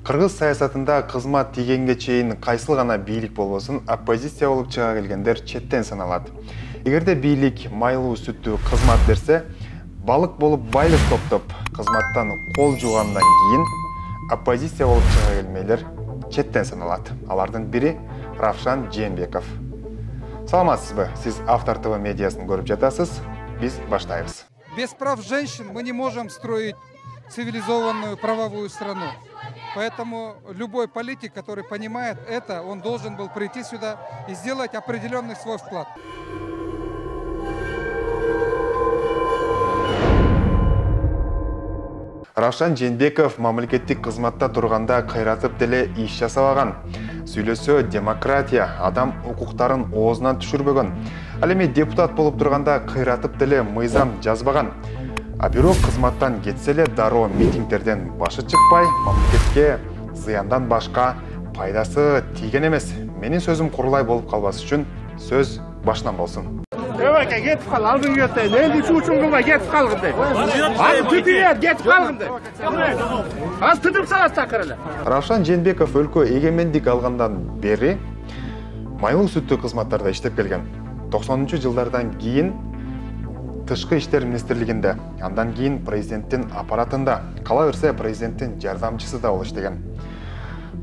Кыргыз саясатында кызмат тийгенге чейин кайсыл гана бийлик болбосун оппозиция болуп чыга келгендер четтен саналат. Эгерде бийлик майлуу сүттүү кызмат берсе, балык болуп байлык топтоп, кызматтан кол жуугандан кийин оппозиция болуп чыга келмейлер четтен саналат. Алардын бири Равшан Жээнбеков. Саламатсызбы? Сиз Автор ТВ медиасын көрүп жатасыз. Биз баштайбыз. Без прав женщин мы не можем строить цивилизованную правовую страну. Поэтому любой политик, который понимает это, он должен был прийти сюда и сделать определенный свой вклад. Равшан Жээнбеков мамлекеттик кызматта турганда кайратып деле иш жасабаган. Сүйлөсө демократия, адам укуктарын оозунан түшүрбөгөн. Ал эми депутат болуп турганда кайратып деле мыйзам жазбаган. А бирок кызматтан кетсе эле дароо митингдерден башы чыкпай, мамлекетке зыяндан башка пайдасы тийген эмес. Менин сөзүм курулай болуп калбас үчүн сөз башынан болсун. Aka ketib qal, aldin yo'tay. Endi shu uchun qilma, ketib qalg'indi. Hozir tutilar, ketib qalg'indi. Hozir tutib salat chaqirlar. Равшан Жээнбеков өлкө эгемендик алгандан бери майлуу сүттүү кызматтарда иштеп келген. 90-жылдардан кийин Тышкы иштер министрлигинде, андан кийин президенттин аппаратында, кала берсе президенттин жардамчысы да болуп иштеген.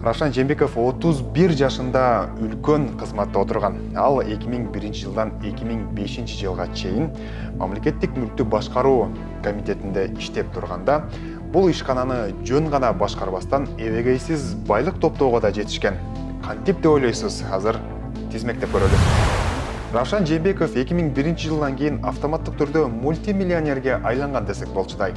Равшан Жээнбеков 31 жашында үлкөн кызматта отурган. Ал 2001 жылдан 2005 жылга чейин мамлекеттик мүлктү башкаруу комитетинде иштеп турганда, бул ишкананы жөн гана башкарбастан эбегейсиз байлык топтоого да жетишкен. Кантип деп ойлойсуз? Азыр тизмектеп көрөлү. Равшан Жээнбеков 2001 жылдан кийин автоматтык түрдө мультимиллионерге айланган десек болчудай.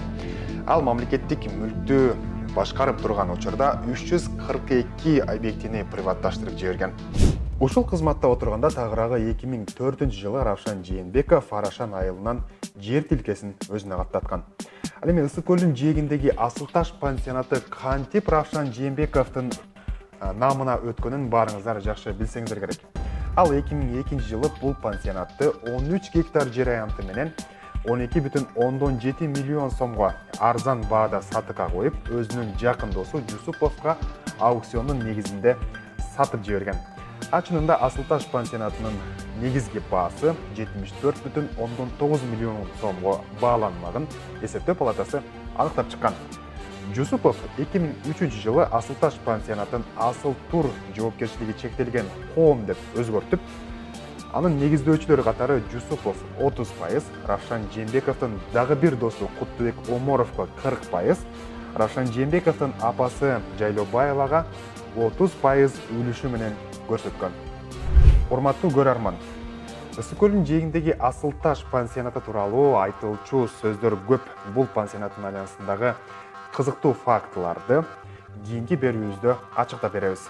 Ал мамлекеттик мүлктү башкарып турган учурда 342 объектини приватташтырып жиберген. Ушул кызматта отурганда тагыраагы 2004 жылы Равшан Жээнбеков Арашан айылынан жер тилкесин өзүнө каттаткан. Ал эми Ысык көлдүн жээгиндеги Асылташ пансионаты кантип Равшан Жээнбековдун намына өткөнүн баарыңыздар жакшы билсеңиздер керек. Ал 2002 жылы бул пансионатты 13 гектар жер аянты менен 12,7 миллион сомго арзан баада сатыкка коюп, өзүнүн жакын досу Жусуповго аукциондун негизинде сатып жиберген. Чынында Асылташ пансионатынын негизги баасы 74,9 миллион сомго бааланмагын эсептөө палатасы аныктап чыккан. Жусупов 2003 жылы Асылташ пансионатын Асыл тур жоопкерчилиги чектелген коом деп өзгөртүп, анын негиздөөчүлөрү катары Жусупов 30%, Равшан Жээнбековдун дагы бир досу Куттубек Оморовго 40%, Равшан Жээнбековдун апасы Жайлобаевага 30% үлүшү менен көрсөткөн. Урматтуу көрөрман, Ысык көлдүн жээгиндеги Асылташ пансионаты тууралуу айтылчу сөздөр көп. Бул пансионаттын айланасындагы кызыктуу фактыларды кийинки берүүбүздө ачыктап беребиз.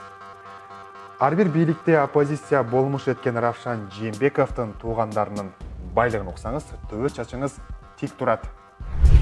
Ар бир бийликте оппозиция болмуш эткен Равшан Жээнбековдун туугандарынын байлыгын уксаңыз, төбө чачыңыз тик турат.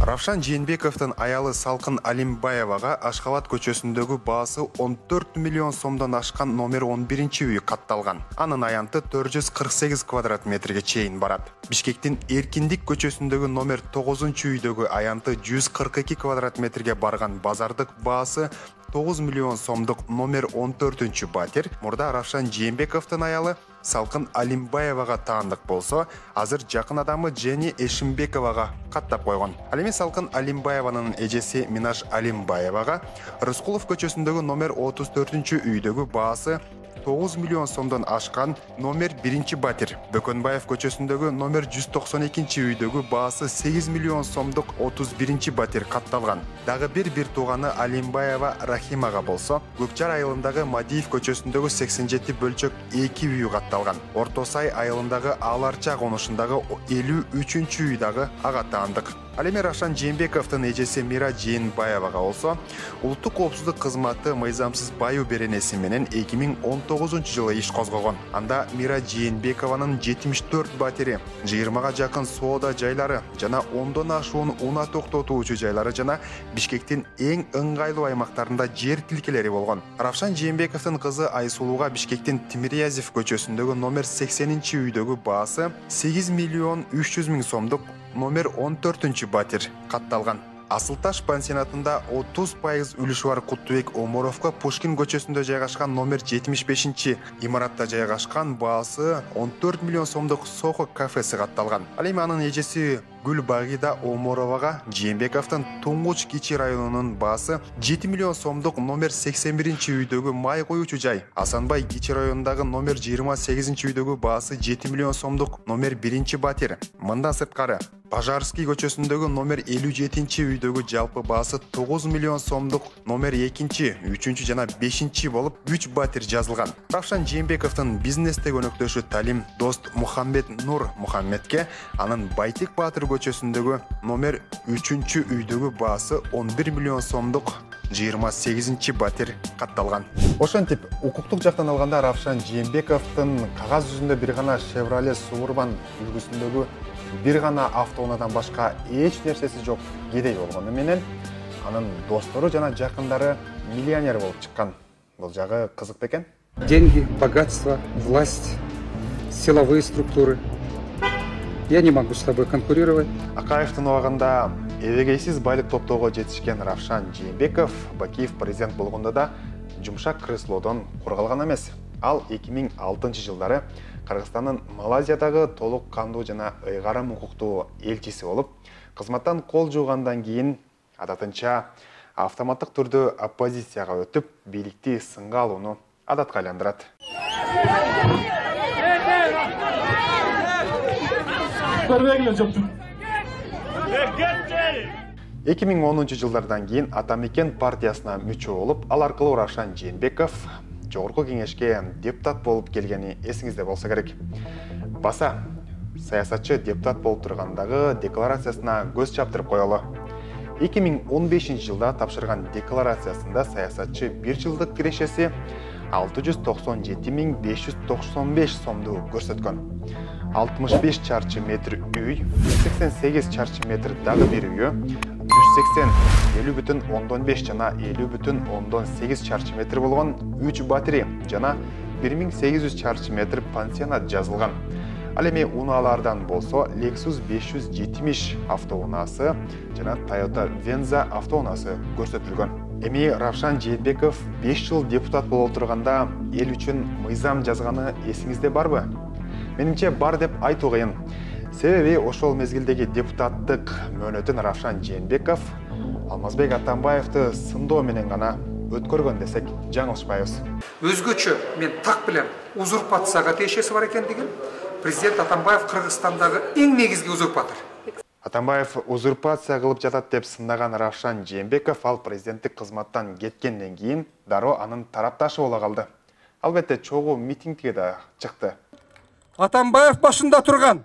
Равшан Жээнбековдун аялы Салкын Алимбаевага Ашхабад көчөсүндөгү баасы 14 миллион сомдон ашкан номер 11 үй катталган. Анын аянты 448 квадрат метрге чейин барат. Бишкектин Эркиндик көчөсүндөгү номер 9 үйдөгү аянты 142 квадрат метрге барган базардык баасы 9 миллион сомдук номер 14 батир мурда Равшан Жээнбековдун аялы Салкын Алимбаевага таандык болсо, азыр жакын адамы Жени Эшимбековага каттап койгон. Ал эми Салкын Алимбаеванын эжеси Минаш Алимбаевага Рыскулов көчөсүндөгү номер 34 үйдөгү баасы 9 миллион сомдон ашкан номер 1 батир, Бөкөнбаев көчөсүндөгү номер 192 үйдөгү баасы 8 миллион сомдук 31 батир катталган. Дагы бир тууганы Алимбаева Рахимага болсо, Көкчар айылындагы Мадиев көчөсүндөгү 87 бөлчөк 2 үй катталган. Орто Сай айылындагы Аларча конушундагы 53 үй дагы ага таандык. Ал эми Равшан Жээнбековдун эжеси Мира Жээнбаевага болсо, улуттук коопсуздук кызматы мыйзамсыз баю беренеси менен 2019 жылы иш козгогон. Анда Мира Жээнбекованын 74 батири, 20га жакын соода жайлары жана 10дон ашуун унаа токтотуучу жайлары жана Бишкектин эң ыңгайлуу аймактарында жер тилкелери болгон. Равшан Жээнбековдун кызы Айсулууга Бишкектин Тимирязев көчөсүндөгү номер 80 үйдөгү баасы 8 миллион 300 миң сомдук номер 14 батир катталган. Асылташ пансионатында 30% үлүшү бар Куттубек Омаровго Пушкин көчөсүндө жайгашкан номер 75 имаратта жайгашкан баасы 14 миллион сомдук Сохо кафеси катталган. Ал эми анын эжеси Гүлбагида Омаровага Жээнбековдун Туңгуч Кичи районунун баасы 7 миллион сомдук номер 81-үйдөгү май коюучу жай. Асанбай Кичи районундагы номер 28-үйдөгү баасы 7 миллион сомдук номер 1-батир. Мындан сырткары Пожарский көчөсүндөгү номер 57-үйдөгү жалпы баасы 9 миллион сомдук номер 2, 3 жана 5 болуп 3 батир жазылган. Равшан Жээнбековдун бизнесте өнөктөшү Талим Дост Мухаммед Нур Мухаммедке анын Байтик Батыр көчөсүндөгү номер 3-үйдөгү баасы 11 миллион сомдук 28 батир катталган. Ошентип, укуктук жактан алганда Равшан Жээнбековдун кагаз жүзүндө бир гана Chevrolet Suburban үлгүсүндөгү бир гана автоунаадан башка эч нерсеси жок кедей болгону менен анын достору жана жакындары миллионер болуп чыккан. Бул жагы кызык бекен. Деньги, богатство, власть, силовые структуры. Я не могу с тобой конкурировать. Акаевдин убагында эбегейсиз байлык топтоого жетишкен Равшан Жээнбеков Бакиев президент болгондо да жумшак креслодон кургалган эмес. Ал 2006 жылдары Кыргызстандын Малайзиядагы толук кандуу жана ыйгарым укуктуу элчиси болуп, кызматтан кол жуугандан кийин адатынча автоматтык түрдө оппозицияга өтүп, бийликти сынга алууну адатка айландырат. 2010 жылдардан кийин Атамекен партиясына мүчө болуп, ал аркылуу Равшан Жээнбеков Жогорку кеңешке депутат болуп келгени эсиңизде болсо керек. Баса, саясатчы депутат болуп тургандагы декларациясына көз чаптырып коелу. 2015 жылда тапшырган декларациясында саясатчы 1 жылдык кирешеси 697.595 сомду көрсөткөн. 65 чарчы метр үй, 188 чарчы метр дагы бир үйү, 180 50,5 жана 50,8 чарчы метр болгон 3 батири жана 1800 чарчы метр пансионат жазылган. Ал эми унаалардан болсо Lexus 570 автоунаасы жана Toyota Venza автоунаасы көрсөтүлгөн. Эми Равшан Жээнбеков 5 жыл депутат боло турганда эл үчүн мыйзам жазганы эсиңизде барбы? Менимче бар деп айтуу кыйын. Себеби ошол мезгилдеги депутаттык мөөнөтүн Равшан Жээнбеков Алмазбек Атамбаевди сындоо менен гана өткөргөн десек жаңылышпайбыз. Өзгөчө мен так билем, узурпацияга тиешеси бар экендигин президент Атамбаев Кыргызстандагы эң негизги узурпатор. Атамбаев узурпация кылып жатат деп сындаган Равшан Жээнбеков ал президенттик кызматтан кеткенден кийин дароо анын тарапташы боло калды. Албетте чогуу митингге да чыкты. Атамбаев башында турган,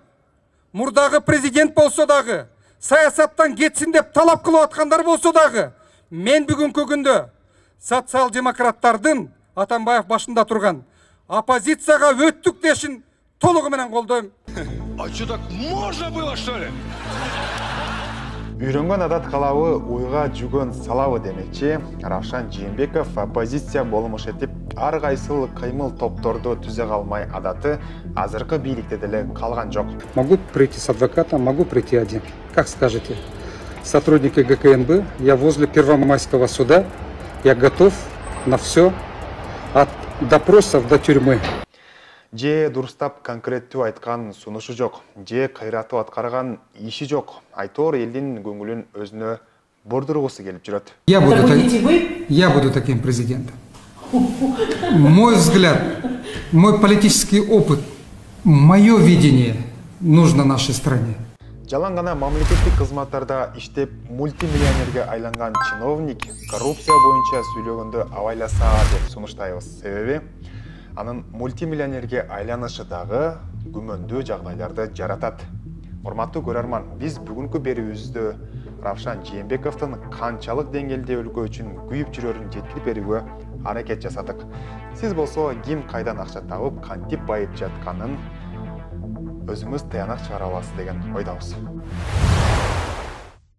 мурдагы президент болсо дагы, саясаттан кетсин деп талап кылып аткандар болсо дагы, мен бүгүнкү күндө социал-демократтардын Атамбаев башында турган оппозицияга өттүк дешин толугу менен колдойм. А что, так можно было, что ли? Үйрөнгөн адат калабы уйга жүгөн салабы демекчи. Равшан Жээнбеков оппозиция болмуш этип ар кайсыл кыймыл топторду түзө калмай адаты азыркы бийликте деле калган жок. Могу прийти с адвокатом, могу прийти один. Как скажете. Сотрудники ГКНБ, я возле Первомайского суда, я готов на все, от допросов до тюрьмы. Же дурустап конкреттүү айткан сунушу жок, же кыйратып аткарган иши жок. Айтор элдин көңүлүн өзүнө бордургусу келип жүрөт. Я буду таким президентом. Мой взгляд, мой политический опыт, мое видение нужно нашей стране. Жалаң гана мамлекеттик кызматтарда иштеп мультимиллионерге айланган чиновник коррупция боюнча сүйлөгөндө абайласа деп сунуштайбыз. Себеби анын мультимиллионерге айланышы дагы күмөндүү жагдайларды жаратат. Урматтуу көрөрман, биз бүгүнкү берүүбүздө Равшан Жээнбековдун канчалык деңгээлде өлкө үчүн күйүп жүрөрүн жеткирип берүүгө аракет жасадык. Сиз болсо ким кайдан акча табып, кантип байып жатканын өзүңүз таянак чыгара аласыз деген ойдобуз.